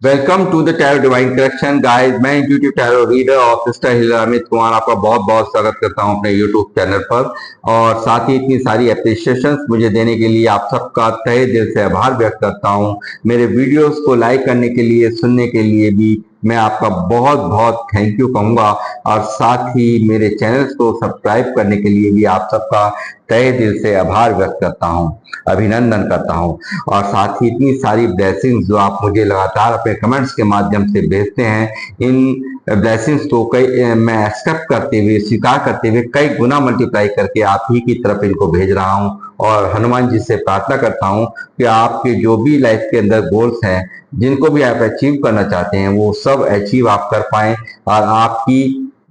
Welcome to the tarot divine collection guys. मैं intuitive tarot reader और sister healer Amit Kumar आपका बहुत बहुत स्वागत करता हूं अपने यूट्यूब चैनल पर। और साथ ही इतनी सारी एप्रिसिएशंस मुझे देने के लिए आप सबका तहे दिल से आभार व्यक्त करता हूं। मेरे वीडियोस को लाइक करने के लिए, सुनने के लिए भी मैं आपका बहुत बहुत थैंक यू कहूंगा। और साथ ही मेरे चैनल्स को सब्सक्राइब करने के लिए भी आप सबका तहे दिल से आभार व्यक्त करता हूं, अभिनंदन करता हूं। और साथ ही इतनी सारी ब्लेसिंग्स जो आप मुझे लगातार अपने कमेंट्स के माध्यम से भेजते हैं, इन ब्लेसिंग्स को कई मैं एक्सेप्ट करते हुए, स्वीकार करते हुए कई गुना मल्टीप्लाई करके आप ही की तरफ इनको भेज रहा हूं। और हनुमान जी से प्रार्थना करता हूं कि आपके जो भी लाइफ के अंदर गोल्स हैं, जिनको भी आप अचीव करना चाहते हैं, वो सब अचीव आप कर पाए और आपकी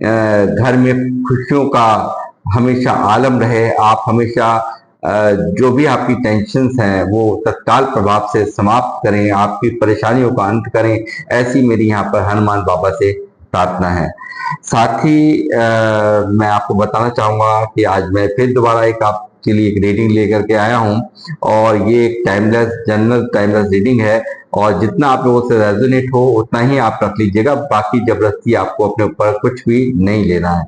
घर में खुशियों का हमेशा आलम रहे। आप हमेशा जो भी आपकी टेंशन्स हैं वो तत्काल प्रभाव से समाप्त करें, आपकी परेशानियों का अंत करें, ऐसी मेरी यहाँ पर हनुमान बाबा से प्रार्थना है। साथ ही मैं आपको बताना चाहूंगा कि आज मैं फिर दोबारा एक आपके लिए एक रीडिंग लेकर के आया हूँ। और ये एक टाइमलेस जनरल टाइमलेस रीडिंग है। और जितना आप लोगों से रेजोनेट हो उतना ही आप रख लीजिएगा, बाकी जबरदस्ती आपको अपने ऊपर कुछ भी नहीं लेना है।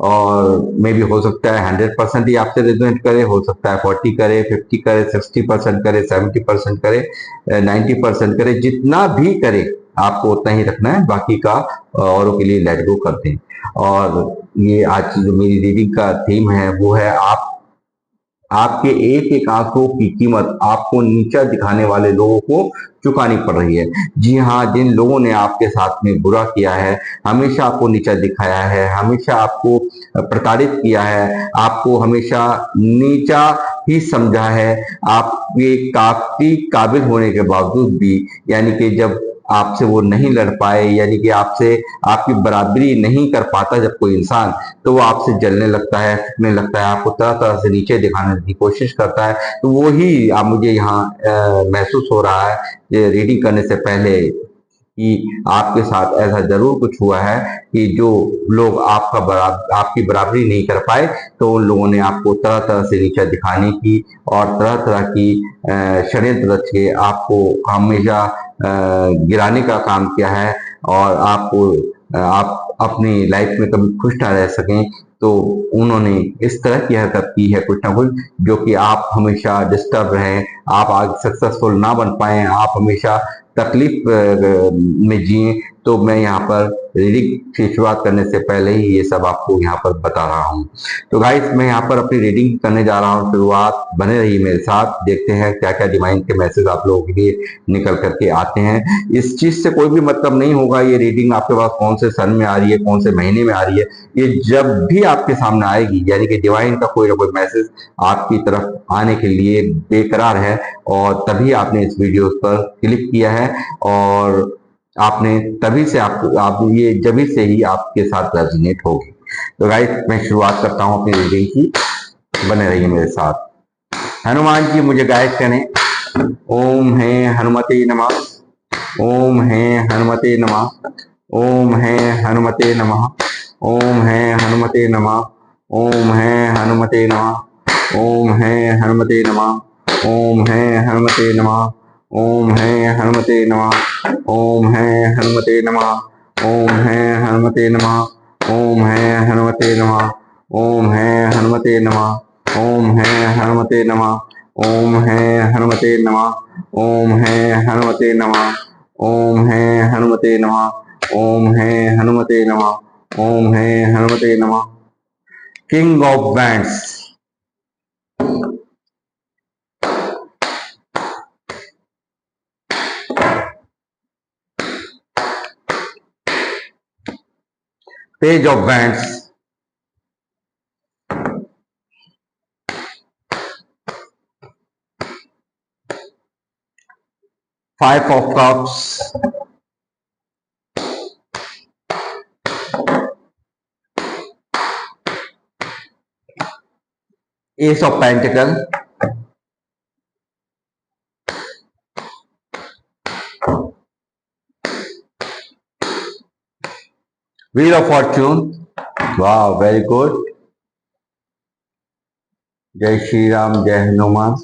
और मे भी हो सकता है 100% ही आपसे रेजोनेट करे, हो सकता है 40 करे, 50 करे, 60% करे, 70% करे, 90% करे, जितना भी करे आपको उतना ही रखना है, बाकी का औरों के लिए लेट गो कर दें। और ये आज की जो मेरी रीडिंग का थीम है वो है आपके एक एक आंसू की कीमत आपको नीचा दिखाने वाले लोगों को चुकानी पड़ रही है। जी हाँ, जिन लोगों ने आपके साथ में बुरा किया है, हमेशा आपको नीचा दिखाया है, हमेशा आपको प्रताड़ित किया है, आपको हमेशा नीचा ही समझा है, आपके काफी काबिल होने के बावजूद भी, यानी कि जब आपसे वो नहीं लड़ पाए, यानी कि आपसे आपकी बराबरी नहीं कर पाता जब कोई इंसान, तो वो आपसे जलने लगता है, फिरने लगता है, आपको तरह तरह से नीचे दिखाने की कोशिश करता है। तो वो ही आप मुझे यहाँ महसूस हो रहा है ये रीडिंग करने से पहले कि आपके साथ ऐसा जरूर कुछ हुआ है कि जो लोग आपकी बराबरी नहीं कर पाए, तो उन लोगों ने आपको तरह तरह से नीचा दिखाने की और तरह तरह की षड्यंत्र रच के आपको हमेशा गिराने का काम किया है। और आपको आप अपनी लाइफ में कभी खुश ना रह सकें, तो उन्होंने इस तरह की हरकत की है कुछ ना कुछ, जो कि आप हमेशा डिस्टर्ब रहें, आप आगे सक्सेसफुल ना बन पाए, आप हमेशा तकलीफ में जिए। तो मैं यहाँ पर रीडिंग की शुरुआत करने से पहले ही ये सब आपको यहाँ पर बता रहा हूँ। तो गाइस, मैं यहाँ पर अपनी रीडिंग करने जा रहा हूँ शुरुआत। बने रहिए मेरे साथ, देखते हैं क्या क्या डिवाइन के मैसेज आप लोगों के लिए निकल करके आते हैं। इस चीज से कोई भी मतलब नहीं होगा ये रीडिंग आपके पास कौन से सन में आ रही है, कौन से महीने में आ रही है। ये जब भी आपके सामने आएगी, यानी कि डिवाइन का कोई ना कोई मैसेज आपकी तरफ आने के लिए बेकरार है, और तभी आपने इस वीडियो पर क्लिक किया है। और आपने तभी से आप ये जभी से ही आपके साथ रेजोनेट होगी। तो गाइस, मैं शुरुआत करता हूँ अपनी रीडिंग की। बने रहिए मेरे साथ। हनुमान जी मुझे गाइड करें। ओम है हनुमते नमः। ओम है हनुमते नमः। ओम है हनुमते नमः। ओम है हनुमते नमः। ओम है हनुमते नमः। ओम है हनुमते नमः। ओम है हनुमते नमः। ओम है हनुमते नमः। ओम है हनुमते नमः। ओम है हनुमते नमः। ओम है हनुमते नमः। ओम है हनुमते नमः। ओम है हनुमते नमः। ओम है हनुमते नमः। ओम है हनुमते नमः। ओम है हनुमते नमः। ओम है हनुमते नमः। ओम है हनुमते नमः। King of bands. Page of bands. Five of cups. S of pentacle. Wheel of Fortune. वाह, वेरी गुड। जय श्री राम, जय हनुमान।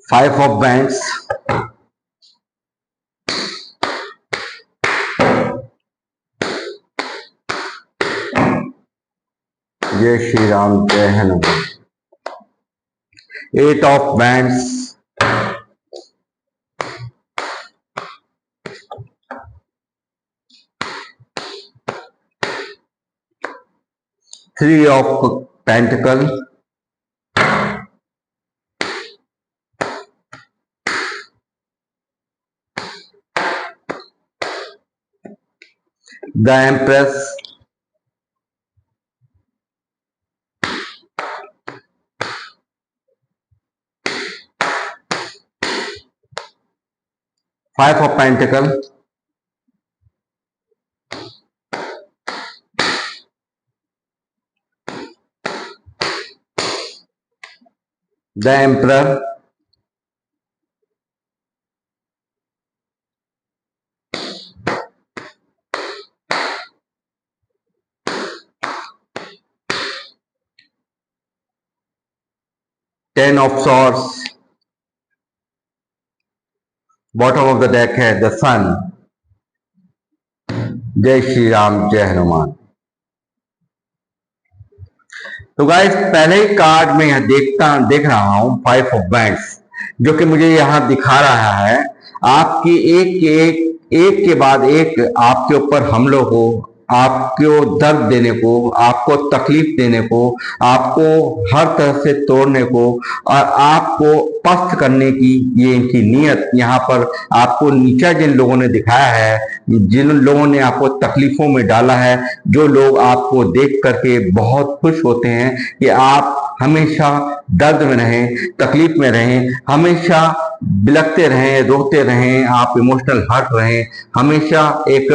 फाइव ऑफ बैंड्स, जय श्री राम, जय Hanuman, eight of wands, three of pentacle, the empress, five of pentacle, the emperor, ten of swords, bottom of the deck है the sun. जय श्री राम, जय हनुमान। तो guys पहले ही कार्ड में यह देख रहा हूं फाइव ऑफ बैंड्स, जो कि मुझे यहां दिखा रहा है आपकी एक के बाद एक आपके ऊपर हमलों को, आपको दर्द देने को, आपको तकलीफ देने को, आपको हर तरह से तोड़ने को और आपको पस्त करने की ये इनकी नीयत यहाँ पर आपको नीचा जिन लोगों ने दिखाया है, जिन लोगों ने आपको तकलीफों में डाला है, जो लोग आपको देख करके बहुत खुश होते हैं कि आप हमेशा दर्द में रहें, तकलीफ में रहें, हमेशा बिलखते रहें, रोते रहें, आप इमोशनल हर्ट रहें, हमेशा एक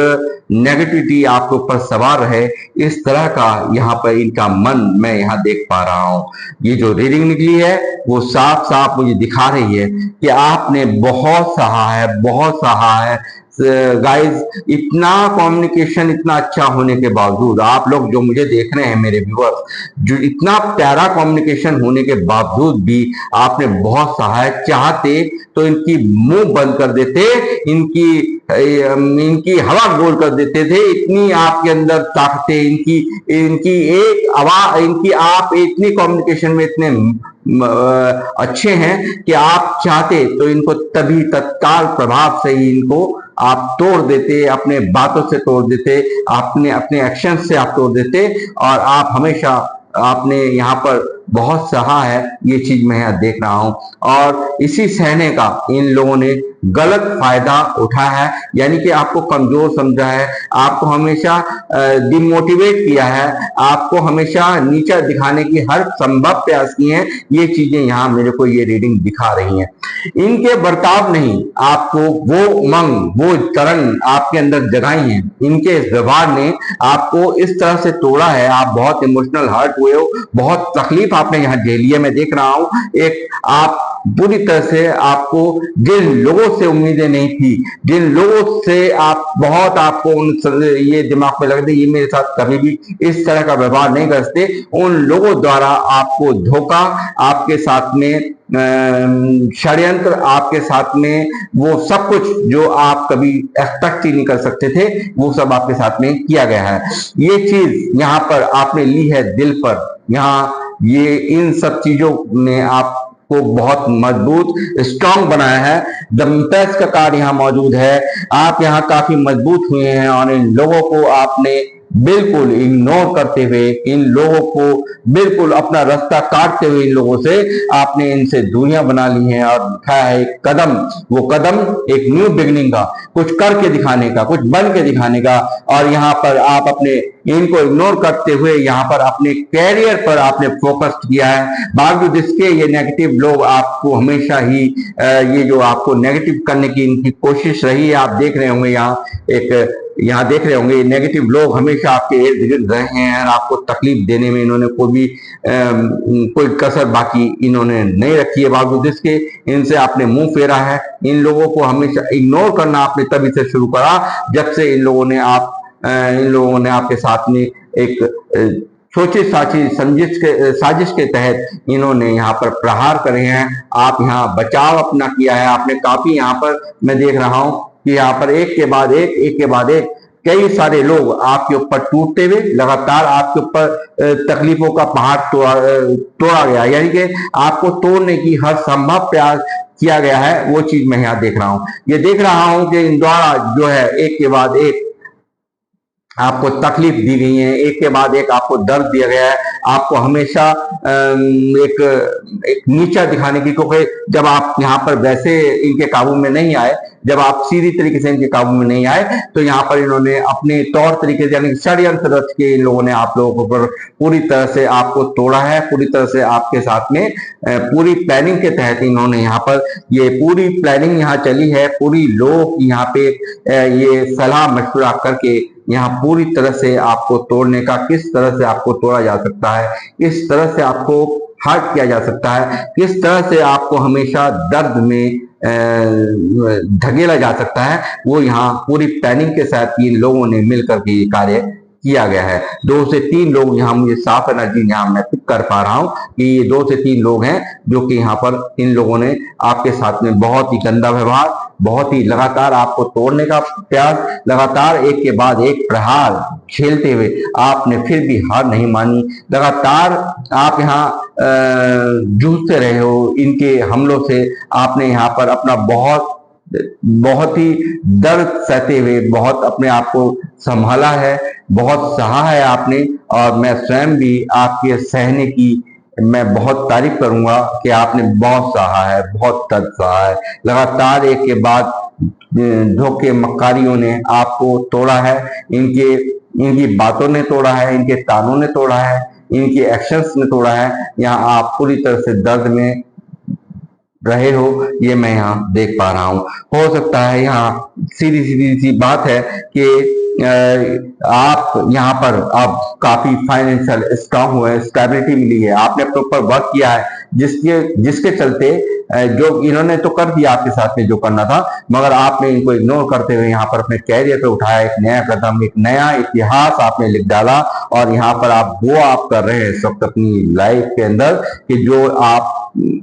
नेगेटिविटी आपके ऊपर सवार रहे, इस तरह का यहाँ पर इनका मन मैं यहाँ देख पा रहा हूँ। ये जो रीडिंग निकली है वो साफ साफ मुझे दिखा रही है कि आपने बहुत सहा है, बहुत सहा है गाइस। इतना कम्युनिकेशन इतना अच्छा होने के बावजूद, आप लोग जो मुझे देख रहे हैं मेरे व्यूअर्स, जो इतना प्यारा कम्युनिकेशन होने के बावजूद भी आपने बहुत सहा है। चाहते तो इनकी मुंह बंद कर देते, इनकी हवा गोल कर देते थे, इतनी आपके अंदर ताकतें, इनकी एक आवाज, इनकी आप इतनी कम्युनिकेशन में इतने अच्छे हैं कि आप चाहते तो इनको तभी तत्काल प्रभाव से ही इनको आप तोड़ देते, अपने बातों से तोड़ देते, अपने एक्शन से आप तोड़ देते। और आप हमेशा आपने यहाँ पर बहुत सहा है, ये चीज मैं यहाँ देख रहा हूं। और इसी सहने का इन लोगों ने गलत फायदा उठाया है, यानी कि आपको कमजोर समझा है, आपको हमेशा डिमोटिवेट किया है, आपको हमेशा नीचा दिखाने की हर संभव प्रयास किए हैं। ये चीजें यहाँ मेरे को ये रीडिंग दिखा रही हैं। इनके बर्ताव नहीं आपको वो उमंग, वो तरंग आपके अंदर जगाई है, इनके व्यवहार ने आपको इस तरह से तोड़ा है। आप बहुत इमोशनल हर्ट हुए हो, बहुत तकलीफ आपने यहाँ झेली है, मैं देख रहा हूं। एक आप पूरी तरह से, आपको जिन लोगों से उम्मीदें नहीं थी, जिन लोगों से आप बहुत, आपको ये दिमाग में लगते ये मेरे साथ कभी भी इस तरह का व्यवहार नहीं करते, उन लोगों द्वारा आपको धोखा, आपके साथ में षड्यंत्र, आपके साथ में वो सब कुछ जो आप कभी एक्सपेक्ट ही नहीं कर सकते थे, वो सब आपके साथ में किया गया है। ये चीज यहाँ पर आपने ली है दिल पर, यहाँ ये इन सब चीजों ने आपको बहुत मजबूत, स्ट्रांग बनाया है। द एम्प्रेस का कार्ड यहाँ मौजूद है, आप यहाँ काफी मजबूत हुए हैं और इन लोगों को आपने बिल्कुल इग्नोर करते हुए, इन लोगों को बिल्कुल अपना रास्ता काटते हुए, इन लोगों से आपने इनसे दूरियां बना ली हैं और उठाया है एक कदम। वो कदम एक न्यू बिगिनिंग का, कुछ करके दिखाने का, कुछ बन के दिखाने का। और यहाँ पर आप अपने इनको इग्नोर करते हुए यहाँ पर अपने कैरियर पर आपने फोकस किया है। बावजूद इसके ये नेगेटिव लोग आपको हमेशा ही ये जो आपको नेगेटिव करने की इनकी कोशिश रही है, आप देख रहे होंगे यहाँ देख रहे होंगे, नेगेटिव लोग हमेशा आपके इर्द गिर्द रहे हैं और आपको तकलीफ देने में इन्होंने कोई कसर बाकी इन्होंने नहीं रखी है। बावजूद इसके इनसे आपने मुंह फेरा है। इन लोगों को हमेशा इग्नोर करना आपने तभी से शुरू करा जब से इन लोगों ने आपके साथ में एक सोची साची साजिश के तहत इन्होंने यहाँ पर प्रहार करे हैं। आप यहाँ बचाव अपना किया है आपने काफी। यहाँ पर मैं देख रहा हूं कि यहाँ पर एक के बाद एक कई सारे लोग आपके ऊपर टूटते हुए, लगातार आपके ऊपर तकलीफों का पहाड़ तोड़ा गया, यानी कि आपको तोड़ने की हर संभव प्रयास किया गया है। वो चीज मैं यहाँ देख रहा हूँ। ये देख रहा हूं कि इन द्वारा जो है एक के बाद एक आपको तकलीफ दी गई है, एक के बाद एक आपको दर्द दिया गया है, आपको हमेशा एक नीचा दिखाने की, क्योंकि जब आप यहाँ पर वैसे इनके काबू में नहीं आए, जब आप सीधी तरीके से इनके काबू में नहीं आए, तो यहाँ पर इन्होंने अपने तौर तरीके से यानी षड्यंत्र रच के इन लोगों ने आप लोगों पर पूरी तरह से आपको तोड़ा है। पूरी तरह से आपके साथ में पूरी प्लानिंग के तहत इन्होंने यहाँ पर ये पूरी प्लानिंग यहाँ चली है। पूरी लोग यहाँ पे ये सलाह मशवरा करके यहाँ पूरी तरह से आपको तोड़ने का, किस तरह से आपको तोड़ा जा सकता है, किस तरह से आपको हर्ट किया जा सकता है, किस तरह से आपको हमेशा दर्द में धकेला जा सकता है, वो यहाँ पूरी प्लानिंग के साथ इन लोगों ने मिलकर के ये कार्य किया गया है। 2 से 3 लोग यहाँ मुझे साफ एनर्जी यहाँ मैं पिक कर पा रहा हूँ कि ये 2 से 3 लोग हैं जो कि यहाँ पर इन लोगों ने आपके साथ में बहुत ही गंदा व्यवहार, बहुत ही लगातार आपको तोड़ने का प्रयास, लगातार एक के बाद एक प्रहार झेलते हुए आपने फिर भी हार नहीं मानी। लगातार आप यहाँ जूझते रहे हो इनके हमलों से। आपने यहाँ पर अपना बहुत ही दर्द सहते हुए बहुत अपने आप को संभाला है, बहुत सहा है आपने। और मैं स्वयं भी आपके सहने की मैं बहुत तारीफ करूंगा कि आपने बहुत सहा है, बहुत दर्द सहा है। लगातार एक के बाद धोखे मक्कारियों ने आपको तोड़ा है, इनकी बातों ने तोड़ा है, इनके तानों ने तोड़ा है, इनके एक्शंस ने तोड़ा है। यहाँ आप पूरी तरह से दर्द में रहे हो, ये मैं यहाँ देख पा रहा हूँ। हो सकता है यहाँ सीधी सी बात है कि आप यहाँ पर अब काफी फाइनेंशियल स्ट्रांग हुए, स्टेबिलिटी मिली है, आपने अपने ऊपर वर्क किया है, जिसके चलते जो इन्होंने तो कर दिया आपके साथ में जो करना था, मगर आपने इनको इग्नोर करते हुए यहाँ पर अपने कैरियर पे उठाया एक नया कदम, एक नया इतिहास आपने लिख डाला। और यहाँ पर आप कर रहे हैं इस वक्त अपनी लाइफ के अंदर कि जो आप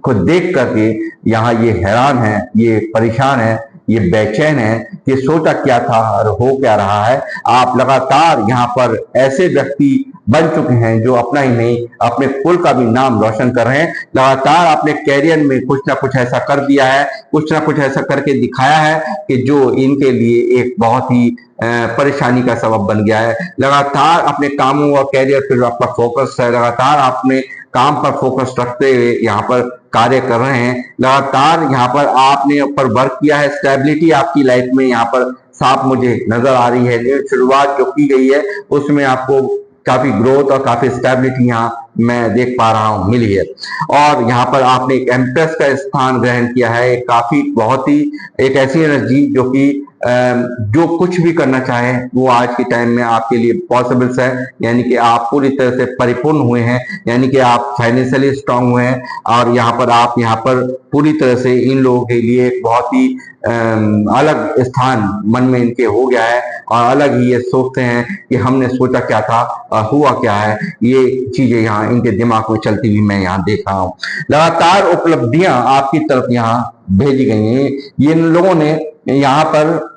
को देख करके यहाँ ये हैरान है, ये परेशान है, ये बेचैन है कि सोचा क्या था और हो क्या रहा है। आप लगातार यहाँ पर ऐसे व्यक्ति बन चुके हैं जो अपना ही नहीं अपने कुल का भी नाम रोशन कर रहे हैं। लगातार अपने कैरियर में कुछ ना कुछ ऐसा कर दिया है, कुछ ना कुछ ऐसा करके दिखाया है कि जो इनके लिए एक बहुत ही परेशानी का सबब बन गया है। लगातार अपने कामों और कैरियर पर आपका फोकस है, लगातार अपने काम पर फोकस रखते हुए यहाँ पर कार्य कर रहे हैं। लगातार यहाँ पर आपने ऊपर वर्क किया है, स्टेबिलिटी आपकी लाइफ में यहाँ पर साफ मुझे नजर आ रही है। शुरुआत जो की गई है उसमें आपको काफी ग्रोथ और काफी स्टेबिलिटी यहाँ मैं देख पा रहा हूँ मिली है। और यहाँ पर आपने एक एम्प्रेस का स्थान ग्रहण किया है, काफी बहुत ही एक ऐसी एनर्जी जो कि जो कुछ भी करना चाहे वो आज के टाइम में आपके लिए पॉसिबल्स है। यानी कि आप पूरी तरह से परिपूर्ण हुए हैं, यानी कि आप फाइनेंशियली स्ट्रांग हुए हैं। और यहाँ पर आप यहाँ पर पूरी तरह से इन लोगों के लिए एक बहुत ही अलग स्थान मन में इनके हो गया है और अलग ही ये सोचते हैं कि हमने सोचा क्या था और हुआ क्या है। ये चीजें यहाँ इनके दिमाग में चलती हुई मैं यहाँ देख रहा हूँ। लगातार उपलब्धियां आपकी तरफ यहाँ भेजी गई हैं। ये इन लोगों ने यहाँ पर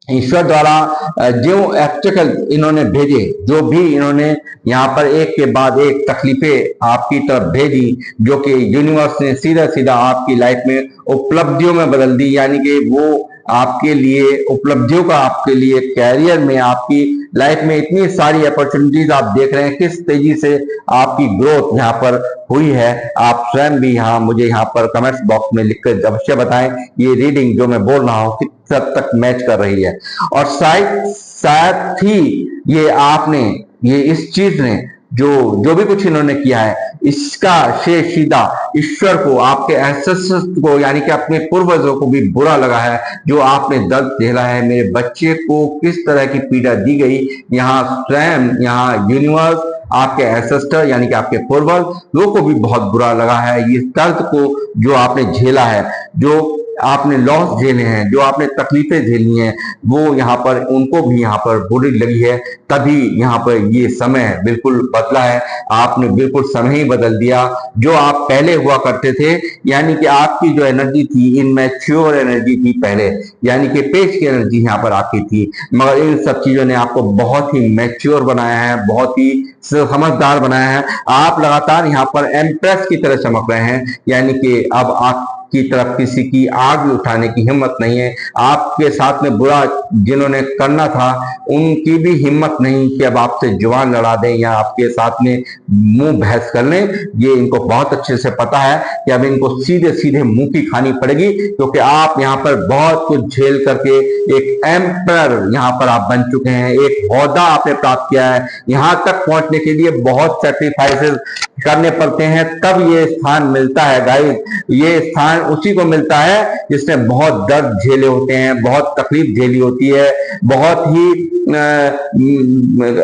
ईश्वर द्वारा जो ऑब्स्टेकल इन्होंने भेजे, जो भी इन्होंने यहाँ पर एक के बाद एक तकलीफें आपकी तरफ भेजी, जो कि यूनिवर्स ने सीधा सीधा आपकी लाइफ में उपलब्धियों में बदल दी। यानी कि वो आपके लिए उपलब्धियों का आपके लिए कैरियर में आपकी लाइफ में इतनी सारी अपॉर्चुनिटीज आप देख रहे हैं, किस तेजी से आपकी ग्रोथ यहाँ पर हुई है। आप स्वयं भी यहाँ मुझे यहाँ पर कमेंट्स बॉक्स में लिखकर अवश्य बताएं ये रीडिंग जो मैं बोल रहा हूँ किस हद तक मैच कर रही है। और शायद ही ये आपने ये इस चीज ने जो भी कुछ इन्होंने किया है इसका शेष सीधा ईश्वर को, आपके एंसेस्टर्स को, यानी कि अपने पूर्वजों को भी बुरा लगा है। जो आपने दर्द झेला है, मेरे बच्चे को किस तरह की पीड़ा दी गई, यहाँ स्वयं यहाँ यूनिवर्स आपके एंसेस्टर यानी कि आपके पूर्वज लोगों को भी बहुत बुरा लगा है। इस दर्द को जो आपने झेला है, जो आपने लॉस झेले हैं, जो आपने तकलीफें झेली हैं, वो यहाँ पर उनको भी यहाँ पर बुरी लगी है, तभी यहाँ पर ये समय बिल्कुल बदला है। आपने बिल्कुल समय ही बदल दिया। जो आप पहले हुआ करते थे, यानी कि आपकी जो एनर्जी थी, इनमैच्योर एनर्जी थी पहले, यानी कि पेश की एनर्जी यहाँ पर आपकी थी, मगर इन सब चीजों ने आपको बहुत ही मैच्योर बनाया है, बहुत ही समझदार बनाया है। आप लगातार यहाँ पर एम्प्रेस की तरह चमक रहे हैं, यानी कि अब आपकी तरफ किसी की आग भी उठाने की हिम्मत नहीं है। आपके साथ में बुरा जिन्होंने करना था, उनकी भी हिम्मत नहीं कि अब आपसे जुबान लड़ा दें या आपके साथ में मुंह बहस कर लें। ये इनको बहुत अच्छे से पता है कि अब इनको सीधे सीधे मुंह की खानी पड़ेगी, क्योंकि आप यहाँ पर बहुत कुछ झेल करके एक एम्पर यहाँ पर आप बन चुके हैं, एक ओहदा आपने प्राप्त किया है। यहाँ तक पहुंचने के लिए बहुत सैक्रिफाइसेस करने पड़ते हैं, तब ये स्थान मिलता है गाइस। ये स्थान उसी को मिलता है जिसने बहुत दर्द झेले होते हैं, बहुत तकलीफ झेली होती है, बहुत ही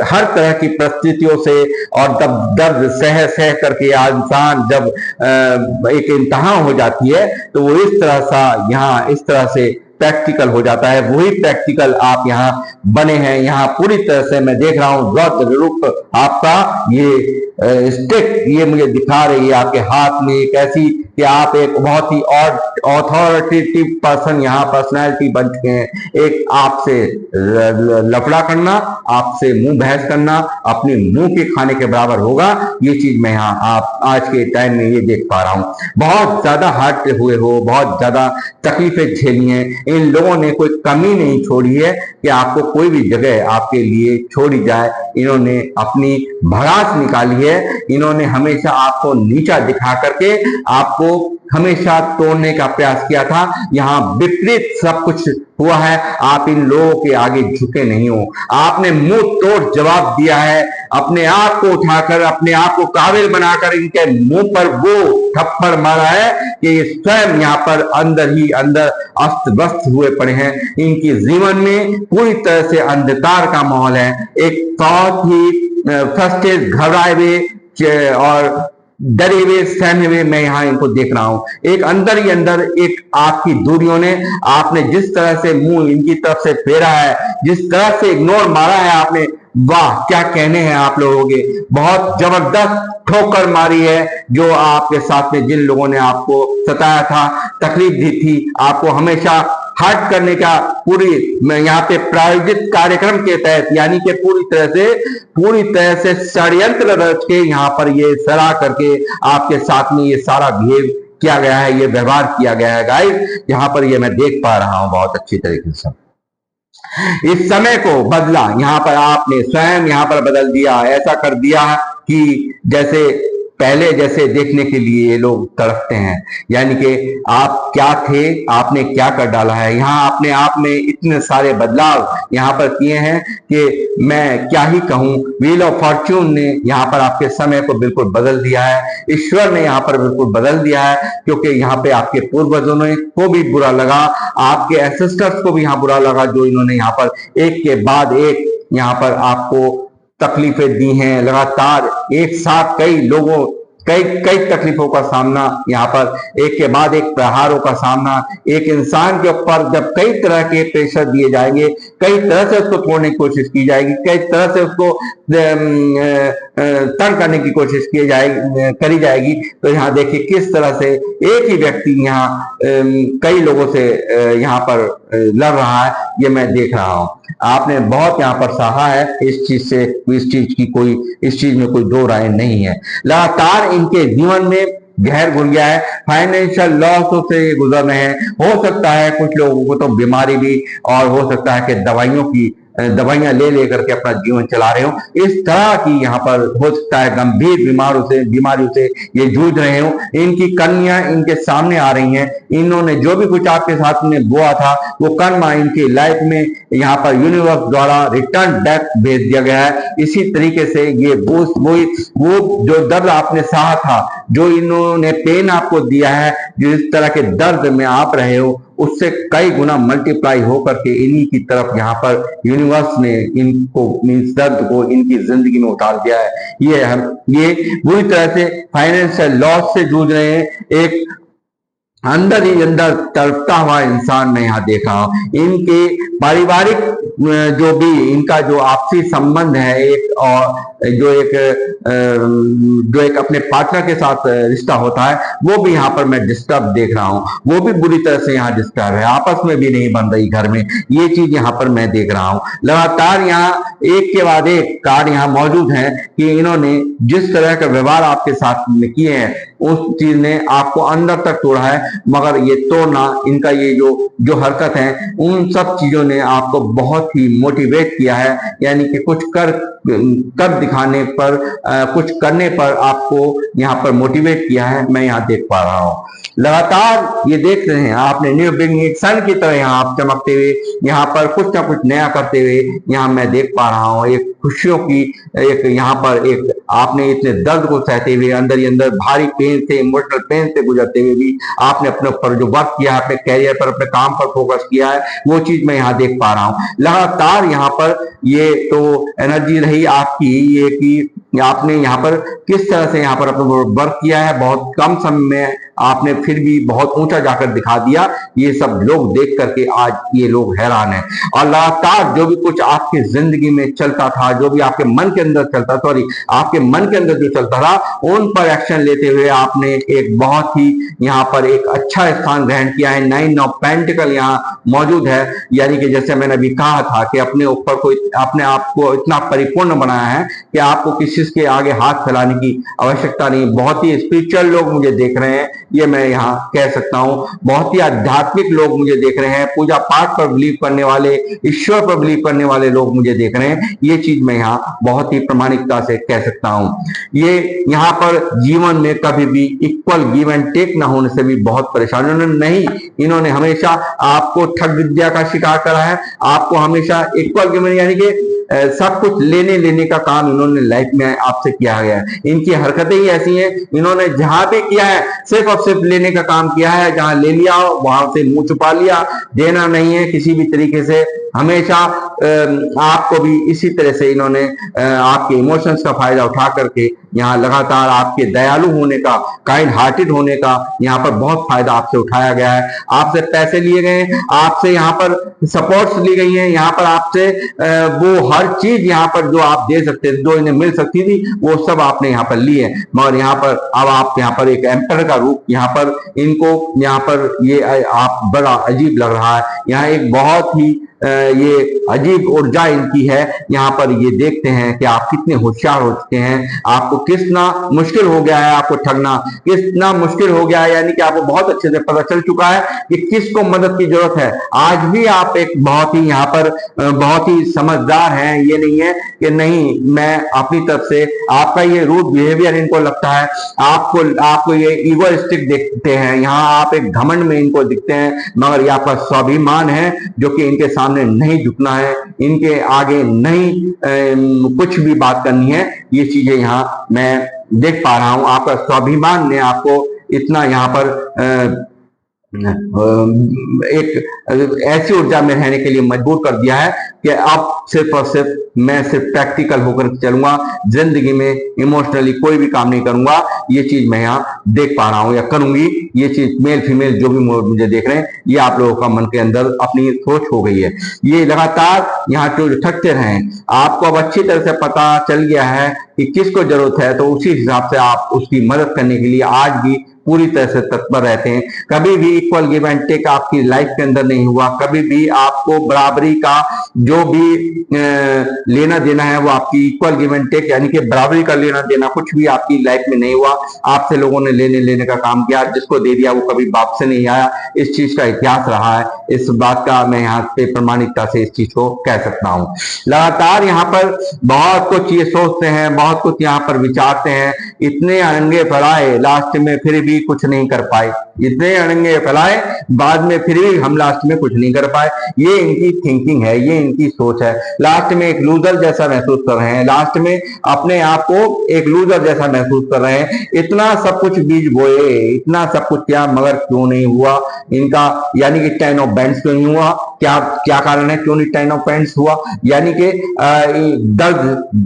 हर तरह की परिस्थितियों से, और तब दर्द सह सह करके इंसान जब एक इंतहा हो जाती है, तो वो इस तरह सा यहाँ इस तरह से प्रैक्टिकल हो जाता है। वही प्रैक्टिकल आप यहाँ बने हैं। यहाँ पूरी तरह से मैं देख रहा हूँ रूप आपका ये स्टिक, ये मुझे दिखा रही है आपके हाथ में एक ऐसी कि आप एक बहुत ही ऑथोरिटेटिव पर्सन यहाँ पर्सनैलिटी बन चुके हैं। एक आपसे लफड़ा करना, आपसे मुंह बहस करना अपने मुंह के खाने के बराबर होगा। ये चीज मैं यहाँ आप आज के टाइम में ये देख पा रहा हूँ। बहुत ज्यादा हर्ट हुए हो, बहुत ज्यादा तकलीफें झेली हैं। इन लोगों ने कोई कमी नहीं छोड़ी है कि आपको कोई भी जगह आपके लिए छोड़ी जाए। इन्होंने अपनी भड़ास निकाली है। इन्होंने हमेशा आपको नीचा दिखा करके आपको हमेशा तोड़ने का प्रयास किया था। यहाँ विपरीत सब कुछ हुआ है। आप इन लोगों के आगे झुके नहीं हो। आपने मुंह तोड़ जवाब दिया है। अपने आप को उठाकर, अपने आप को काबिल बनाकर इनके मुंह पर वो थप्पड़ मारा है कि ये स्वयं यहाँ पर अंदर ही अंदर अस्त व्यस्त हुए पड़े हैं। इनकी जीवन में पूरी तरह से अंधकार का माहौल है। एक बहुत ही फ्रस्ट्रेट, घबराए हुए और डरे हुए, सहमे हुए मैं यहाँ इनको देख रहा हूं। एक अंदर ही अंदर एक आपकी दूरियों ने, आपने जिस तरह से मुंह इनकी तरफ से फेरा है, जिस तरह से इग्नोर मारा है आपने, वाह क्या कहने हैं आप लोगों के। बहुत जबरदस्त ठोकर मारी है जो आपके साथ में जिन लोगों ने आपको सताया था, तकलीफ दी थी, आपको हमेशा हर्ट करने का पूरी यहाँ पे प्रायोजित कार्यक्रम के तहत, यानी कि पूरी तरह से षड्यंत्र रच के यहाँ पर ये सराह करके आपके साथ में ये सारा बिहेव किया गया है, ये व्यवहार किया गया है गाइस। यहाँ पर ये मैं देख पा रहा हूं बहुत अच्छी तरीके से। इस समय को बदला यहाँ पर आपने स्वयं यहाँ पर बदल दिया, ऐसा कर दिया कि जैसे पहले जैसे देखने के लिए ये लोग तड़पते हैं। यानी कि आप क्या थे, आपने क्या कर डाला है। यहाँ अपने आप में इतने सारे बदलाव यहाँ पर किए हैं कि मैं क्या ही कहूँ। व्हील ऑफ फॉर्च्यून ने यहाँ पर आपके समय को बिल्कुल बदल दिया है। ईश्वर ने यहाँ पर बिल्कुल बदल दिया है, क्योंकि यहाँ पे आपके पूर्वजों को भी बुरा लगा, आपके एंसेस्टर्स को भी यहाँ बुरा लगा, जो इन्होंने यहाँ पर एक के बाद एक यहाँ पर आपको तकलीफें दी हैं। लगातार एक साथ कई तकलीफों का सामना, यहाँ पर एक के बाद एक प्रहारों का सामना। एक इंसान के ऊपर जब कई तरह के प्रेशर दिए जाएंगे, कई तरह से उसको तोड़ने की कोशिश की जाएगी, कई तरह से उसको तंग करने की कोशिश करी जाएगी, तो यहाँ देखिए किस तरह से एक ही व्यक्ति यहाँ कई लोगों से यहाँ पर लड़ रहा है। ये मैं देख रहा हूँ। आपने बहुत यहाँ पर सहा है इस चीज में कोई दो राय नहीं है। लगातार इनके जीवन में गहर घुल गया है। फाइनेंशियल लॉस से गुजर रहे हैं। हो सकता है कुछ लोगों को तो बीमारी भी, और हो सकता है कि दवाइयां ले लेकर के अपना जीवन चला रहे हो। इस तरह की यहाँ पर हो सकता है गंभीर बीमारियों से ये जूझ रहे हो। इनकी कन्या इनके सामने आ रही हैं। इन्होंने जो भी कुछ आपके साथ में बोआ था, वो कर्मा इनकी लाइफ में यहाँ पर यूनिवर्स द्वारा रिटर्न बैक भेज दिया गया है। इसी तरीके से ये वो जो दर्द आपने सहा था, जो इन्होंने पेन आपको दिया है, जिस तरह के दर्द में आप रहे हो, उससे कई गुना मल्टीप्लाई होकर के इन्हीं की तरफ यहाँ पर यूनिवर्स ने इनको इस दर्द को इनकी जिंदगी में उतार दिया है। ये बुरी तरह से फाइनेंशियल लॉस से जूझ रहे हैं। एक अंदर ही अंदर तड़पता हुआ इंसान मैं यहाँ देख रहा हूँ। इनके पारिवारिक जो भी इनका जो आपसी संबंध है, एक और जो एक अपने पार्टनर के साथ रिश्ता होता है, वो भी यहाँ पर मैं डिस्टर्ब देख रहा हूँ। वो भी बुरी तरह से यहाँ डिस्टर्ब है, आपस में भी नहीं बन रही घर में, ये चीज यहाँ पर मैं देख रहा हूँ। लगातार यहाँ एक के बाद एक कार्ड यहाँ मौजूद है कि इन्होंने जिस तरह का व्यवहार आपके साथ में किए हैं, उस चीज ने आपको अंदर तक तोड़ा है, मगर ये तोड़ना, इनका ये जो हरकत है, उन सब चीजों ने आपको बहुत ही मोटिवेट किया है। यानी कि कुछ कर दिखाने पर, कुछ करने पर आपको यहाँ पर मोटिवेट किया है, मैं यहाँ देख पा रहा हूँ। लगातार ये देख रहे हैं आपने न्यू बिगिनिंग सन की तरह यहाँ आप चमकते हुए, यहाँ पर कुछ ना कुछ नया करते हुए यहाँ मैं देख पा रहा हूँ। एक खुशियों की एक यहाँ पर एक आपने इतने दर्द को सहते हुए, अंदर ही अंदर भारी पेन से, इमोशनल पेन से गुजरते हुए भी आपने अपने ऊपर जो वर्क किया, अपने कैरियर पर, अपने काम पर फोकस किया है, वो चीज मैं यहाँ देख पा रहा हूँ। लगातार यहाँ पर ये तो एनर्जी रही आपकी, ये कि आपने यहाँ पर किस तरह से यहाँ पर अपना वर्क किया है, बहुत कम समय में आपने फिर भी बहुत ऊंचा जाकर दिखा दिया। ये सब लोग देख करके आज ये लोग हैरान हैं। और लगातार जो भी कुछ आपकी जिंदगी में चलता था, जो भी आपके मन के अंदर चलता, आपके मन के अंदर जो चलता था, उन पर एक्शन लेते हुए आपने एक बहुत ही यहाँ पर एक अच्छा स्थान ग्रहण किया है। 9 ऑफ पेंटिकल यहाँ मौजूद है, यानी कि जैसे मैंने अभी कहा था कि अपने ऊपर को, अपने आप को इतना परिपूर्ण बनाया है कि आपको किसी के आगे हाथ फैलाने की आवश्यकता नहीं। बहुत ही स्पिरिचुअल लोग मुझे देख रहे हैं, ये मैं यहाँ कह सकता हूँ। बहुत ही आध्यात्मिक लोग मुझे देख रहे हैं, पूजा पाठ पर बिलीव करने वाले, ईश्वर पर बिलीव करने वाले लोग मुझे देख रहे हैं। ये चीज मैं यहाँ बहुत ही प्रामाणिकता से कह सकता हूँ। ये यहाँ पर जीवन में कभी भी इक्वल गिव एंड टेक ना होने से भी बहुत परेशान नहीं, इन्होंने हमेशा आपको ठग विद्या का शिकार करा है। आपको हमेशा इक्वल गिव, यानी कि सब कुछ लेने लेने का काम इन्होंने लाइफ में आपसे किया गया है। इनकी हरकतें ही ऐसी हैं, इन्होंने जहां भी किया है सिर्फ और सिर्फ लेने का काम किया है। जहां ले लिया वहां से मुंह छुपा लिया, देना नहीं है किसी भी तरीके से। हमेशा आपको भी इसी तरह से इन्होंने आपके इमोशंस का फायदा उठा करके यहाँ लगातार आपके दयालु होने का, काइंड हार्टेड होने का यहाँ पर बहुत फायदा आपसे उठाया गया है। आपसे पैसे लिए गए, आपसे यहाँ पर सपोर्ट्स ली गई हैं, यहाँ पर आपसे वो हर चीज यहाँ पर जो आप दे सकते थे, जो इन्हें मिल सकती थी, वो सब आपने यहाँ पर लिए। मगर यहाँ पर अब आप यहाँ पर एक एम्पर का रूप यहाँ पर इनको यहाँ पर ये आप बड़ा अजीब लग रहा है। यहाँ एक बहुत ही ये अजीब ऊर्जा इनकी है। यहाँ पर ये देखते हैं कि आप कितने होशियार हो चुके हैं, आपको कितना मुश्किल हो गया है, आपको ठगना कितना मुश्किल हो गया है। यानी कि आपको बहुत अच्छे से पता चल चुका है कि किसको मदद की जरूरत है। आज भी आप एक बहुत ही यहाँ पर बहुत ही समझदार हैं। ये नहीं है कि नहीं, मैं अपनी तरफ से, आपका ये रूड बिहेवियर इनको लगता है, आपको ये ईगोइस्टिक देखते हैं, यहाँ आप एक घमंड में इनको दिखते हैं। मगर ये आपका स्वाभिमान है जो कि इनके सामने नहीं झुकना है, इनके आगे नहीं कुछ भी बात करनी है। ये चीजें यहाँ मैं देख पा रहा हूं। आपका स्वाभिमान ने आपको इतना यहाँ पर एक ऐसी ऊर्जा में रहने के लिए मजबूर कर दिया है कि अब सिर्फ और सिर्फ मैं सिर्फ प्रैक्टिकल होकर चलूंगा, जिंदगी में इमोशनली कोई भी काम नहीं करूंगा। ये चीज मैं यहाँ देख पा रहा हूँ या करूंगी। ये चीज मेल फीमेल जो भी मुझे देख रहे हैं, ये आप लोगों का मन के अंदर अपनी सोच हो गई है। ये लगातार यहाँ जो थकते रहे, आपको अब अच्छी तरह से पता चल गया है कि किसको जरूरत है, तो उसी हिसाब से आप उसकी मदद करने के लिए आज भी पूरी तरह से तत्पर रहते हैं। कभी भी इक्वल गिव एंड टेक आपकी लाइफ के अंदर नहीं हुआ। कभी भी आपको बराबरी का जो भी लेना देना है, वो आपकी इक्वल गिव एंड टेक, यानी कि बराबरी का लेना देना कुछ भी आपकी लाइफ में नहीं हुआ। आपसे लोगों ने लेने लेने का काम किया, जिसको दे दिया वो कभी वापस नहीं आया। इस चीज का इतिहास रहा है। इस बात का मैं यहाँ पे प्रमाणिकता से इस चीज को कह सकता हूँ। लगातार यहाँ पर बहुत कुछ ये सोचते हैं, बहुत कुछ यहाँ पर विचारते हैं। इतने अड़ंगे फैलाए, लास्ट में फिर भी कुछ नहीं कर पाए। इतने अड़ंगे फैलाए, बाद में फिर भी हम लास्ट में कुछ नहीं कर पाए। ये इनकी थिंकिंग है, ये इनकी सोच है। लास्ट में एक लूजर जैसा महसूस कर रहे हैं, लास्ट में अपने आप को एक लूजर जैसा महसूस कर रहे हैं। इतना सब कुछ बीज बोए, इतना सब कुछ किया, मगर क्यों नहीं हुआ इनका, यानी कि 10 ऑफ बैंड्स क्यों नहीं हुआ? क्या कारण है, क्यों नहीं 10 ऑफ बैंड्स हुआ? यानी कि दर्द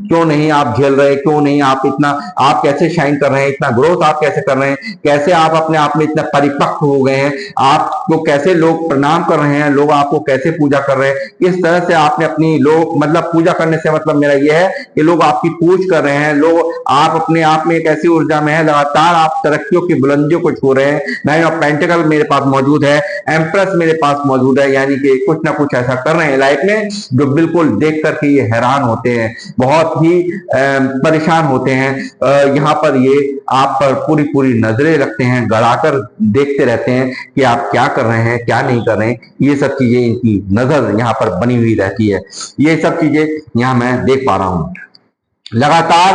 क्यों नहीं आप झेल रहे, क्यों नहीं आप इतना, आप कैसे कैसे शाइन कर रहे हैं, इतना ग्रोथ आप कैसे कर रहे हैं, कैसे आप अपने आप में इतना परिपक्व हो गए हैं, आपको कैसे लोग प्रणाम कर रहे हैं, लोग आपको कैसे पूजा कर रहे हैं, किस तरह से आपने अपनी लोग मतलब पूजा करने से मतलब मेरा यह है कि लोग आपकी पूज कर रहे हैं, लोग आप अपने आप में एक ऐसी ऊर्जा में है, लगातार आप तरक्कियों की बुलंदियों को छू रहे हैं। 9 ऑफ पेंटिकल मेरे पास मौजूद है, एम्प्रेस मेरे पास मौजूद है, यानी कि कुछ ना कुछ ऐसा कर रहे हैं लाइफ में जो बिल्कुल देख करके ये हैरान होते हैं, बहुत ही परेशान होते हैं। यहाँ पर ये आप पर पूरी पूरी नजरें रखते हैं, गड़ाकर देखते रहते हैं कि आप क्या कर रहे हैं क्या नहीं कर रहे हैं। ये सब चीजें इनकी नजर यहाँ पर बनी हुई रहती है, ये सब चीजें यहाँ मैं देख पा रहा हूँ। लगातार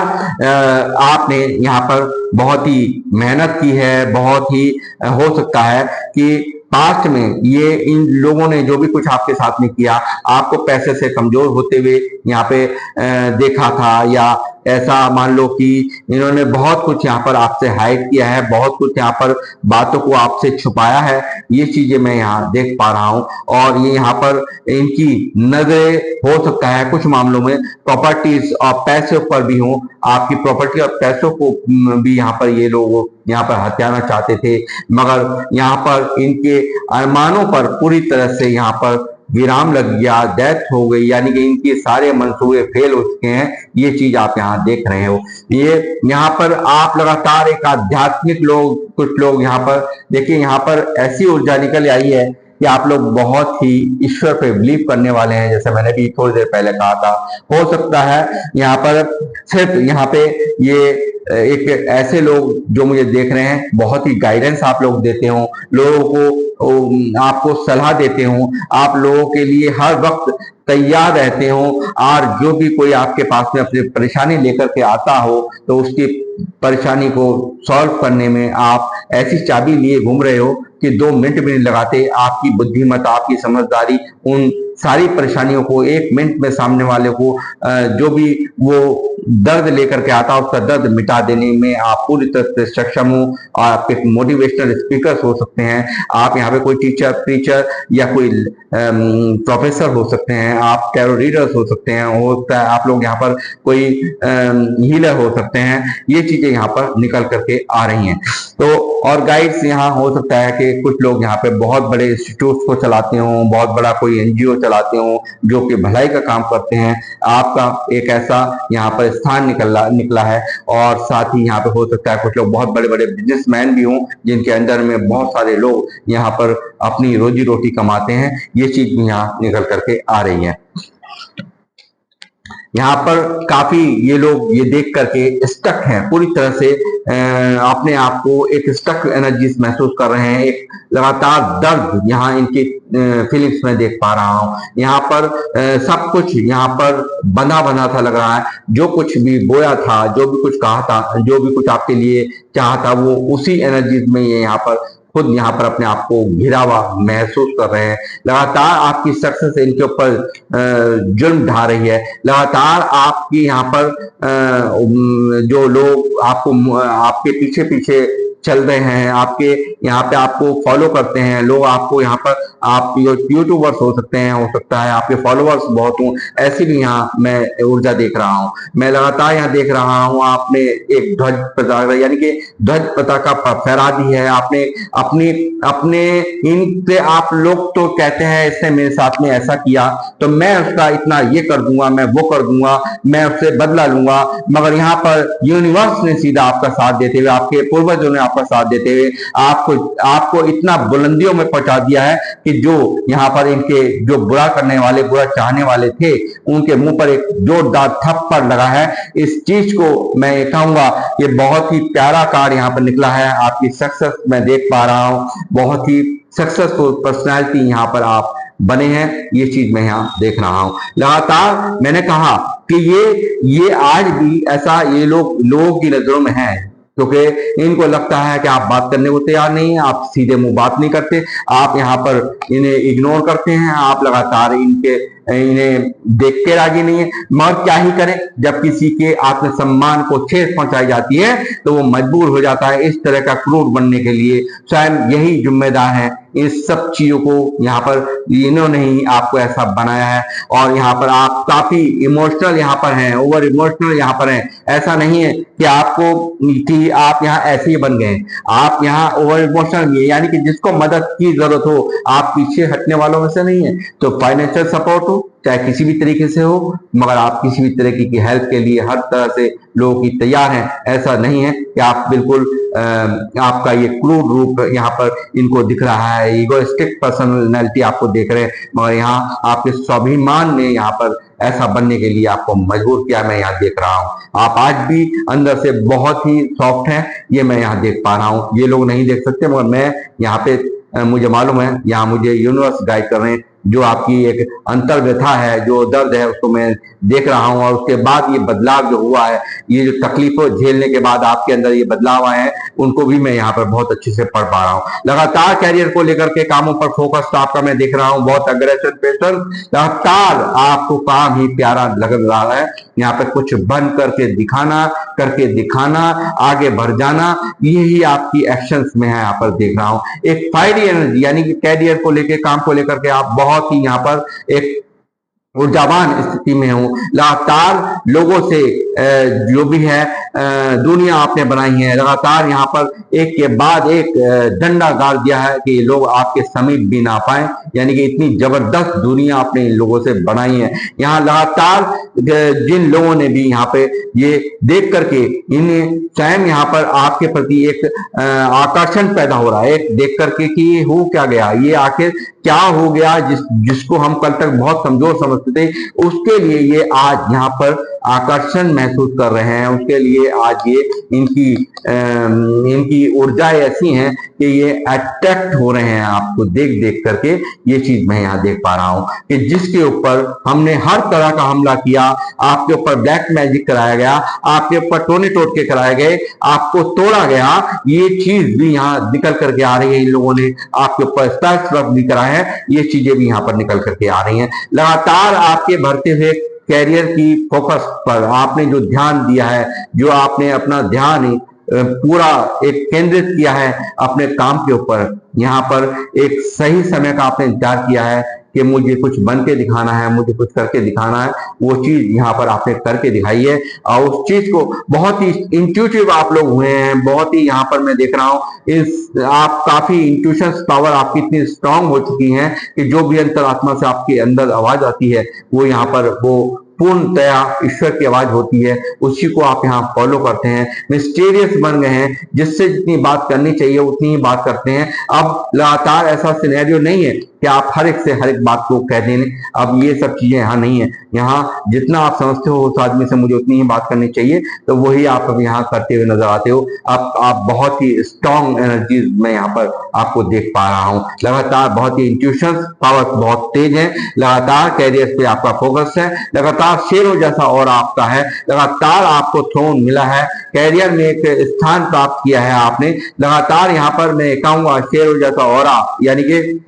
आपने यहाँ पर बहुत ही मेहनत की है, बहुत ही हो सकता है कि पास्ट में ये इन लोगों ने जो भी कुछ आपके साथ में किया, आपको पैसे से कमजोर होते हुए यहाँ पे देखा था, या ऐसा मान लो कि इन्होंने बहुत कुछ यहाँ पर आपसे हाइड किया है, बहुत कुछ यहाँ पर बातों को आपसे छुपाया है। ये चीजें मैं यहाँ देख पा रहा हूँ, और ये यहाँ पर इनकी नजरें हो सकता है कुछ मामलों में प्रॉपर्टीज और पैसे पर भी हो, आपकी प्रॉपर्टी और पैसों को भी यहाँ पर ये लोग यहाँ पर हत्याना चाहते थे, मगर यहाँ पर इनके अरमानों पर पूरी तरह से यहाँ पर विराम लग गया, डेथ हो गई, यानी कि इनके सारे मंसूबे फेल हो चुके हैं। ये चीज आप यहाँ देख रहे हो। ये यहाँ पर आप लगातार एक आध्यात्मिक लोग, कुछ लोग यहाँ पर देखिए, यहाँ पर ऐसी ऊर्जा निकल आई है कि आप लोग बहुत ही ईश्वर पे बिलीव करने वाले हैं, जैसे मैंने भी थोड़ी देर पहले कहा था। हो सकता है यहाँ पर सिर्फ यहाँ पे ये एक ऐसे लोग जो मुझे देख रहे हैं, बहुत ही गाइडेंस आप लोग देते हो, लोगों को आपको सलाह देते हो, आप लोगों के लिए हर वक्त तैयार रहते हो, और जो भी कोई आपके पास में अपनी परेशानी लेकर के आता हो तो उसकी परेशानी को सॉल्व करने में आप ऐसी चाबी लिए घूम रहे हो कि 2 मिनट भी नहीं लगाते। आपकी बुद्धिमत्ता, आपकी समझदारी उन सारी परेशानियों को 1 मिनट में सामने वाले को जो भी वो दर्द लेकर के आता है उसका दर्द मिटा देने में आप पूरी तरह से सक्षम हो। आप एक मोटिवेशनल स्पीकर हो सकते हैं, आप यहाँ पे कोई टीचर, प्रीचर या कोई प्रोफेसर हो सकते हैं, आप टैरो रीडर्स हो सकते हैं, हो सकता है आप लोग यहाँ पर कोई हीलर हो सकते हैं। ये चीजें यहाँ पर निकल करके आ रही हैं। तो और गाइड्स यहाँ हो सकता है कि कुछ लोग यहाँ पे बहुत बड़े इंस्टीट्यूट को चलाते हो, बहुत बड़ा कोई एनजीओ चलाते हो जो कि भलाई का काम करते हैं। आपका एक ऐसा यहाँ पर स्थान निकला है, और साथ ही यहाँ पे हो सकता है कुछ लोग बहुत बड़े बड़े बिजनेसमैन भी हों जिनके अंदर में बहुत सारे लोग यहाँ पर अपनी रोजी रोटी कमाते हैं। ये चीज भी यहाँ निकल करके आ रही है। यहाँ पर काफी ये लोग ये देख करके स्टक हैं, पूरी तरह से अपने आप को एक स्टक एनर्जीज महसूस कर रहे हैं, एक लगातार दर्द यहाँ इनके फीलिंग्स में देख पा रहा हूँ। यहाँ पर सब कुछ यहाँ पर बंधा बंधा था लग रहा है, जो कुछ भी बोया था, जो भी कुछ कहा था, जो भी कुछ आपके लिए चाहा था, वो उसी एनर्जीज में ये यहाँ पर खुद यहाँ पर अपने आप को घिरा हुआ महसूस कर रहे हैं। लगातार आपकी सक्सेस इनके ऊपर जुल्म ढा रही है, लगातार आपकी यहाँ पर जो लोग आपको आपके पीछे पीछे चल रहे हैं, आपके यहाँ पे आपको फॉलो करते हैं लोग, आपको यहाँ पर आप यूट्यूबर्स हो सकते हैं, हो सकता है आपके फॉलोअर्स बहुत हों, ऐसी भी यहाँ मैं ऊर्जा देख रहा हूँ। मैं लगातार यहाँ देख रहा हूँ आपने एक ध्वज पताका, यानी कि ध्वज पताका फहरा दी है आपने अपनी अपने इन पे। आप लोग तो कहते हैं इसने मेरे साथ में ऐसा किया तो मैं उसका इतना ये कर दूंगा, मैं वो कर दूंगा, मैं उससे बदला लूंगा, मगर यहाँ पर यूनिवर्स ने सीधा आपका साथ देते हुए, आपके पूर्वजों ने आपका साथ देते हुए आपको इतना बुलंदियों में पहुंचा दिया है कि जो यहाँ पर इनके जो बुरा करने वाले, बुरा चाहने वाले थे, उनके मुंह पर एक जोरदार थप्पड़ लगा है। इस चीज को मैं कहूंगा ये बहुत ही प्यारा कार्ड यहाँ पर निकला है। आपकी सक्सेस मैं देख पा रहा हूँ, बहुत ही सक्सेसफुल पर्सनैलिटी यहाँ पर आप बने हैं, ये चीज मैं यहाँ देख रहा हूं। लगातार मैंने कहा कि ये आज भी ऐसा ये लोगों की नजरों में है, क्योंकि इनको लगता है कि आप बात करने को तैयार नहीं है, आप सीधे मुंह बात नहीं करते, आप यहाँ पर इन्हें इग्नोर करते हैं, आप लगातार इनके इन्हें देख के राजी नहीं है। मगर क्या ही करें, जब किसी के आत्मसम्मान को ठेस पहुंचाई जाती है तो वो मजबूर हो जाता है इस तरह का क्रूर बनने के लिए। स्वयं यही जिम्मेदार है इस सब चीजों को, यहाँ पर इन्होंने ही आपको ऐसा बनाया है। और यहाँ पर आप काफी इमोशनल यहाँ पर हैं, ओवर इमोशनल यहाँ पर हैं। ऐसा नहीं है कि आप यहाँ ऐसे ही बन गए, आप यहाँ ओवर इमोशनल भी है, यानी कि जिसको मदद की जरूरत हो आप पीछे हटने वालों में से नहीं है। तो फाइनेंशियल सपोर्ट हो चाहे किसी भी तरीके से हो, मगर आप किसी भी तरीके की हेल्प के लिए हर तरह से लोगों की तैयार हैं। ऐसा नहीं है कि आप बिल्कुल आपका ये क्रूर रूप यहाँ पर इनको दिख रहा है, इगोइस्टिक पर्सनालिटी आपको देख रहे हैं, मगर यहाँ आपके स्वाभिमान ने यहाँ पर ऐसा बनने के लिए आपको मजबूर किया। मैं यहाँ देख रहा हूँ आप आज भी अंदर से बहुत ही सॉफ्ट हैं, ये मैं यहाँ देख पा रहा हूँ। ये लोग नहीं देख सकते मगर मैं यहाँ पे मुझे मालूम है, यहाँ मुझे यूनिवर्स गाइड कर रहे हैं। जो आपकी एक अंतर व्यथा है, जो दर्द है, उसको मैं देख रहा हूं। और उसके बाद ये बदलाव जो हुआ है, ये जो तकलीफों झेलने के बाद आपके अंदर ये बदलाव आए हैं, उनको भी मैं यहाँ पर बहुत अच्छे से पढ़ पा रहा हूँ। लगातार कैरियर को लेकर के कामों पर फोकस आपका मैं देख रहा हूँ, बहुत अग्रेशन पेशेंस, लगातार आपको काम ही प्यारा लग रहा है। यहाँ पे कुछ बन करके दिखाना, आगे बढ़ जाना, यही आपकी एक्शंस में है यहाँ पर देख रहा हूँ। एक फायरी एनर्जी, यानी कि कैरियर को लेकर, काम को लेकर के आप बहुत ही यहाँ पर एक ऊर्जावान स्थिति में हूं। लगातार लोगों से जो भी है दुनिया आपने बनाई है, लगातार यहाँ पर एक के बाद एक डंडा गाड़ दिया है कि लोग आपके समीप भी ना पाए, यानी कि इतनी जबरदस्त दुनिया आपने इन लोगों से बनाई है। यहाँ लगातार जिन लोगों ने भी यहाँ पे ये देख करके इन्हें स्वयं यहाँ पर आपके प्रति एक आकर्षण पैदा हो रहा है, एक देख करके कि ये हो क्या गया, ये आखिर क्या हो गया, जिसको हम कल तक बहुत कमजोर समझते थे, उसके लिए ये आज यहाँ पर आकर्षण महसूस कर रहे हैं। उसके लिए आज ये इनकी ऊर्जाएं ऐसी हैं कि ये अट्रैक्ट हो रहे हैं आपको देख देख करके। ये चीज मैं यहाँ देख पा रहा हूँ कि जिसके ऊपर हमने हर तरह का हमला किया, आपके ऊपर ब्लैक मैजिक कराया गया, आपके ऊपर टोने टोटके कराए गए, आपको तोड़ा गया, ये चीज भी यहाँ निकल करके आ रही है। इन लोगों ने आपके ऊपर स्पर्श भी कराया है, ये चीजें भी यहाँ पर निकल करके आ रही हैं। लगातार आपके बढ़ते हुए कैरियर की फोकस पर आपने जो ध्यान दिया है, जो आपने अपना ध्यान पूरा एक केंद्रित किया है अपने काम के ऊपर, यहाँ पर एक सही समय का आपने इंतजार किया है कि मुझे कुछ बन के दिखाना है, मुझे कुछ करके दिखाना है, वो चीज यहाँ पर आपने करके दिखाई है। और उस चीज को बहुत ही इंट्यूटिव आप लोग हुए हैं, बहुत ही यहाँ पर मैं देख रहा हूँ आप काफी इंट्यूशन पावर आपकी इतनी स्ट्रांग हो चुकी है कि जो भी अंतरात्मा से आपके अंदर आवाज आती है वो यहाँ पर वो पूर्णतया ईश्वर की आवाज होती है, उसी को आप यहाँ फॉलो करते हैं। मिस्टीरियस बन गए हैं, जिससे जितनी बात करनी चाहिए उतनी ही बात करते हैं। अब लगातार ऐसा सिनेरियो नहीं है कि आप हर एक से हर एक बात को कह दें, अब ये सब चीजें यहाँ नहीं है। यहाँ जितना आप समझते हो उस आदमी से मुझे उतनी ही बात करनी चाहिए, तो वही आप अब यहाँ करते हुए नजर आते हो। अब आप बहुत ही स्ट्रॉन्ग एनर्जीज में यहाँ पर आपको देख पा रहा हूँ। लगातार बहुत ही इंट्यूशन पावर बहुत तेज है, लगातार कैरियर पे आपका फोकस है, लगातार शेरों जैसा और आपका है, लगातार आपको थ्रोन मिला है, कैरियर में एक स्थान प्राप्त किया है आपने। लगातार यहाँ पर मैं कहूंगा शेरों जैसा और यानी कि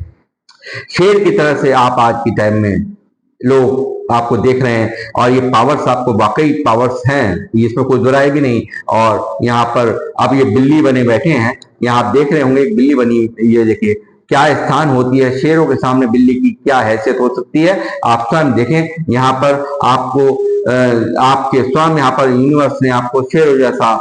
शेर की तरह से आप आज की टाइम में लोग आपको देख रहे हैं। और ये पावर्स आपको वाकई पावर्स हैं, इसमें कोई दुराई भी नहीं। और यहाँ पर अब ये बिल्ली बने बैठे हैं, यहाँ आप देख रहे होंगे एक बिल्ली बनी, ये देखिए क्या स्थान होती है, शेरों के सामने बिल्ली की क्या हैसियत हो सकती है, आप स्वयं देखें। यहाँ पर आपको आपके स्वयं यहाँ पर यूनिवर्स ने आपको शेरों जैसा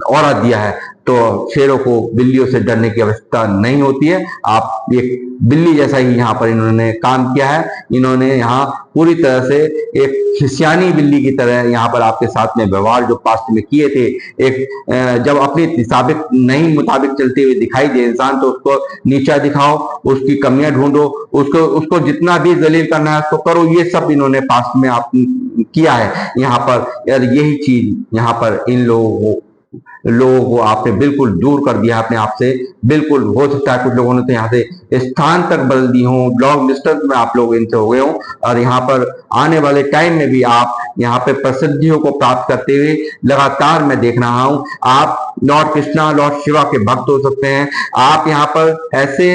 ऑरा दिया है, तो शेरों को बिल्लियों से डरने की आवश्यकता नहीं होती है। आप एक बिल्ली जैसा ही यहाँ पर इन्होंने काम किया है। इन्होंने यहाँ पूरी तरह से एक खिसियानी बिल्ली की तरह यहाँ पर आपके साथ में व्यवहार जो पास्ट में किए थे, एक जब अपने मुताबिक चलते हुए दिखाई दे इंसान, तो उसको नीचा दिखाओ, उसकी कमियां ढूंढो, उसको जितना भी जलील करना है उसको करो। ये सब इन्होंने पास्ट में आप किया है यहाँ पर। यार यही चीज यहाँ पर इन लोगों को आपने बिल्कुल दूर कर दिया अपने आप से। बिल्कुल हो सकता है कुछ लोगों ने तो यहाँ से स्थान तक बदल दी हो, लॉन्ग डिस्टेंस में आप लोग इनसे हो गए हो, और यहाँ पर आने वाले टाइम में भी आप यहाँ पे प्रसिद्धियों को प्राप्त करते हुए लगातार मैं देख रहा हूँ। आप लॉर्ड कृष्णा, लॉर्ड शिवा के भक्त हो सकते हैं। आप यहाँ पर ऐसे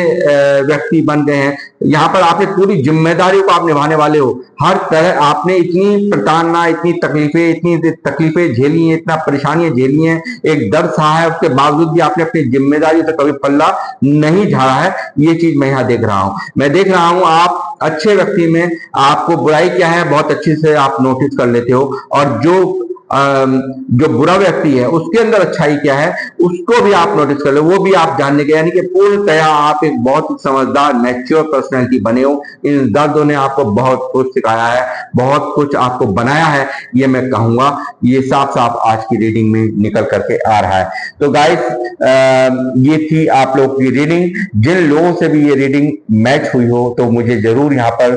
व्यक्ति बन गए हैं यहाँ पर आपने पूरी जिम्मेदारियों को आप निभाने वाले हो। हर तरह आपने इतनी प्रताड़ना, इतनी तकलीफें झेली हैं, इतना परेशानियां झेली हैं, एक दर्द सहा है, उसके बावजूद भी आपने अपनी जिम्मेदारी से कभी पल्ला नहीं झाड़ा है। ये चीज मैं यहाँ देख रहा हूँ। मैं देख रहा हूँ आप अच्छे व्यक्ति में आपको बुराई क्या है बहुत अच्छे से आप नोटिस कर लेते हो, और जो बुरा व्यक्ति है उसके अंदर अच्छाई क्या है उसको भी आप नोटिस कर लो, वो भी आप जानने के, यानी कि पूर्णतया आप एक बहुत ही समझदार मैच्योर पर्सनैलिटी बने हो। इन दर्दों ने आपको बहुत कुछ सिखाया है, बहुत कुछ आपको बनाया है, ये मैं कहूंगा। ये साफ साफ आज की रीडिंग में निकल करके आ रहा है। तो गाइस ये थी आप लोग की रीडिंग। जिन लोगों से भी ये रीडिंग मैच हुई हो तो मुझे जरूर यहाँ पर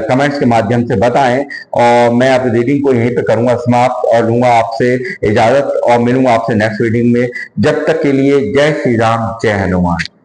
कमेंट्स के माध्यम से बताएं, और मैं अपनी रीडिंग को यहीं पे करूंगा समाप्त और लूंगा आपसे इजाजत, और मिलूंगा आपसे नेक्स्ट रीडिंग में। जब तक के लिए जय श्री राम, जय हनुमान।